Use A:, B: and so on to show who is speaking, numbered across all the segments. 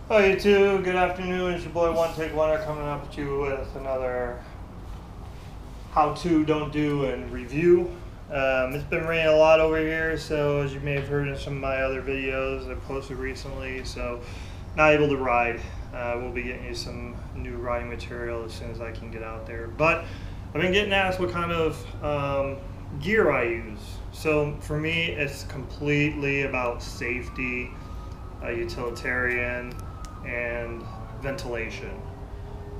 A: Hi YouTube, good afternoon. It's your boy One Take Oneer coming up at you with another how to, don't do, and review. It's been raining a lot over here, so as you may have heard in some of my other videos I posted recently, so not able to ride. We'll be getting you some new riding material as soon as I can get out there. But I've been getting asked what kind of gear I use. So for me, it's completely about safety, utilitarian, and ventilation.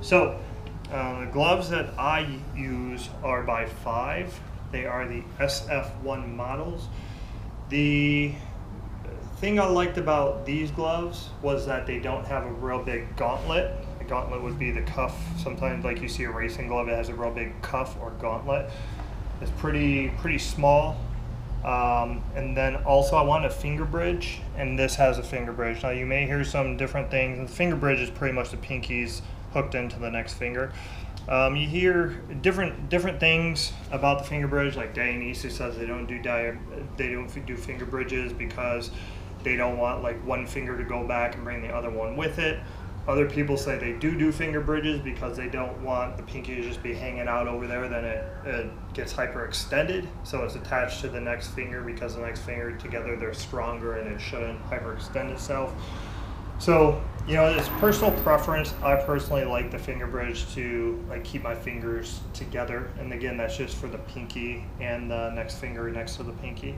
A: So the gloves that I use are by Five. They are the SF1 models. The thing I liked about these gloves was that they don't have a real big gauntlet. A gauntlet would be the cuff. Sometimes like you see a racing glove, it has a real big cuff or gauntlet. It's pretty small. And then also I want a finger bridge, and this has a finger bridge. Now you may hear some different things. The finger bridge is pretty much the pinkies hooked into the next finger. You hear different things about the finger bridge, like Dionysus says they don't do finger bridges because they don't want like one finger to go back and bring the other one with it. Other people say they do finger bridges because they don't want the pinky to just be hanging out over there, then it gets hyperextended, so it's attached to the next finger because the next finger together they're stronger and it shouldn't hyperextend itself. So, you know, it's personal preference. I personally like the finger bridge to like keep my fingers together, and again that's just for the pinky and the next finger next to the pinky.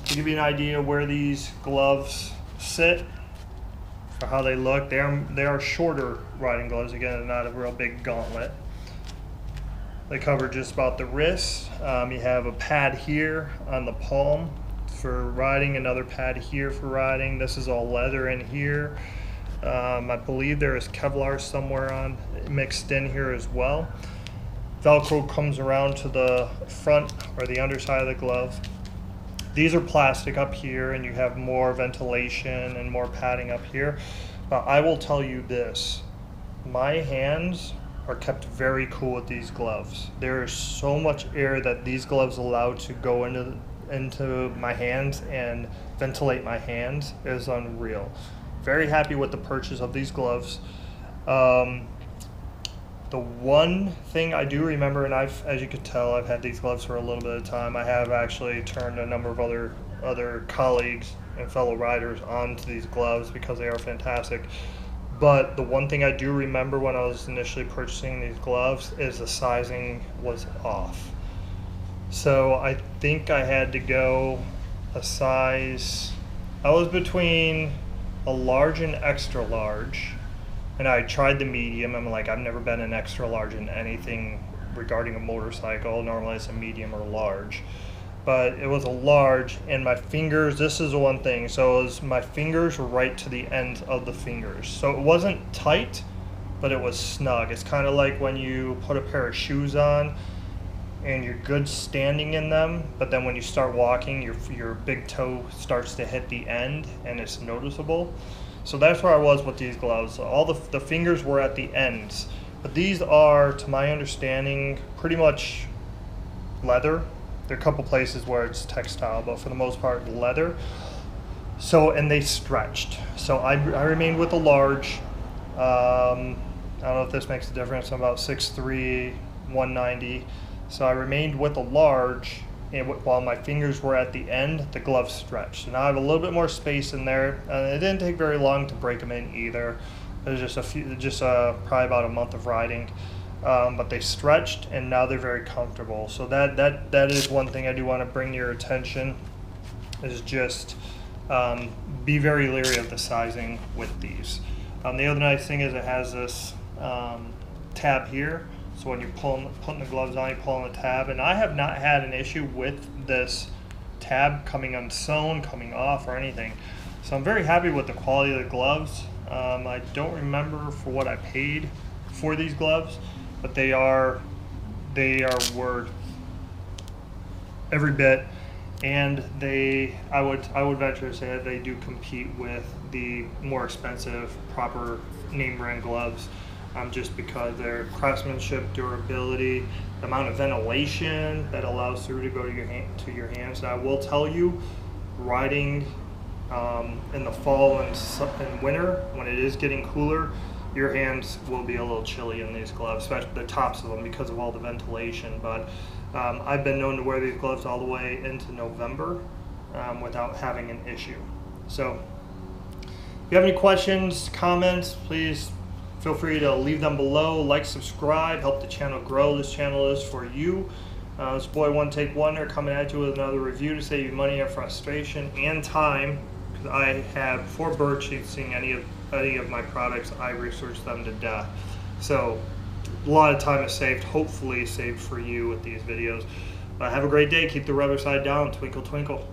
A: To give you an idea where these gloves sit, for how they look, they are shorter riding gloves. Again, not a real big gauntlet. They cover just about the wrist. You have a pad here on the palm for riding, another pad here for riding. This is all leather in here. I believe there is Kevlar somewhere on mixed in here as well. Velcro comes around to the front or the underside of the glove. These are plastic up here, and you have more ventilation and more padding up here. But I will tell you this, my hands are kept very cool with these gloves. There is so much air that these gloves allow to go into my hands and ventilate my hands. It is unreal. Very happy with the purchase of these gloves. The one thing I do remember, and as you can tell, I've had these gloves for a little bit of time. I have actually turned a number of other colleagues and fellow riders onto these gloves because they are fantastic. But the one thing I do remember when I was initially purchasing these gloves is the sizing was off. So I think I had to go a size, I was between a large and extra large. And I tried the medium. I'm like, I've never been an extra large in anything regarding a motorcycle. Normally it's a medium or large. But it was a large, and my fingers, this is the one thing. So my fingers were right to the ends of the fingers. So it wasn't tight, but it was snug. It's kind of like when you put a pair of shoes on and you're good standing in them, but then when you start walking, your big toe starts to hit the end and it's noticeable. So that's where I was with these gloves. All the fingers were at the ends, but these are, to my understanding, pretty much leather. There are a couple places where it's textile, but for the most part, leather. So, and they stretched. So I remained with a large. I don't know if this makes a difference. I'm about 6'3", 190. So I remained with a large, and while my fingers were at the end, the glove stretched. And now I have a little bit more space in there. It didn't take very long to break them in either. It was just probably about a month of riding. But they stretched, and now they're very comfortable. So that is one thing I do want to bring to your attention, is just be very leery of the sizing with these. The other nice thing is it has this tab here. So when you're putting the gloves on, you pull on the tab, and I have not had an issue with this tab coming unsewn, coming off, or anything. So I'm very happy with the quality of the gloves. I don't remember for what I paid for these gloves, but they are worth every bit, and I would venture to say that they do compete with the more expensive proper name brand gloves. Just because their craftsmanship, durability, the amount of ventilation that allows through to go to your hands. I will tell you, riding in the fall and winter, when it is getting cooler, your hands will be a little chilly in these gloves, especially the tops of them, because of all the ventilation. But I've been known to wear these gloves all the way into November without having an issue. So if you have any questions, comments, please feel free to leave them below. Like, subscribe, help the channel grow. This channel is for you. This boy One Take Wonder coming at you with another review to save you money and frustration and time. Because I have, before bird sheeting any of my products, I researched them to death. So a lot of time is saved, hopefully saved for you with these videos. Have a great day. Keep the rubber side down. Twinkle, twinkle.